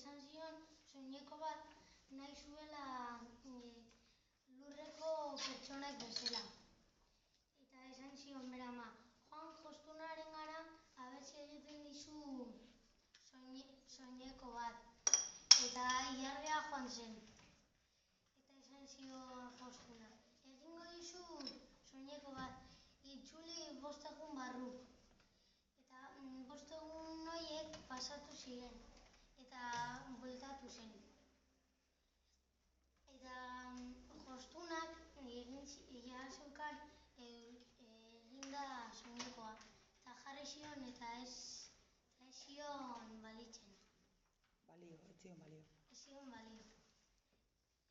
esan zion soineko bat nahi zuela lurreko pertsonak bezala. Eta esan zion bere ama, joan jostunaren gara, abertzi egiten dizu soineko bat. Eta ilargia joan zen. Eta esan zion jostuna, egingo dizu soineko bat, itzuli 5 egun barru. Eta 5 egun horiek pasatu ziren. Eta bueltatu zen. Eta jostunak ja zeukan eginda soinekoa. Eta jarri zion eta ez zion balitzen. Ez zion balio. Ez zion balio.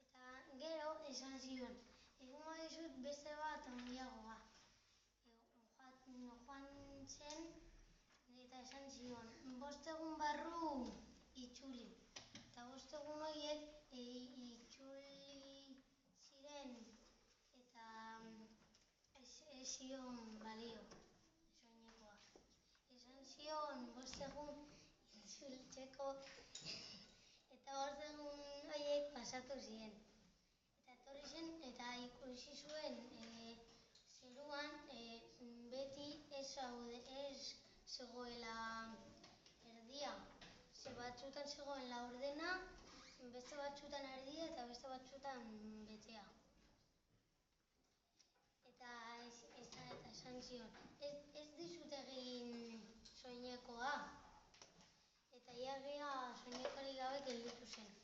Eta gero esan zion, egingo dizut beste bat handiagoa. Joan zen eta esan zion, 5 egun barru itzuli. Eta 5 egun horiek itzuli ziren eta ez zion balio soinekoa. Esan zion 5 egun itzultzeko eta 5 egun horiek pasatu ziren. Eta etorri zen eta ikusi zuen zeruan beti ez zegoela erdia. Ze batzutan zegoen laurdena, beste batzutan erdia eta beste batzutan betea. Eta esan zion, ez dizut egin soinekoa. Eta ilargia soinekorik gabe gelditu zen.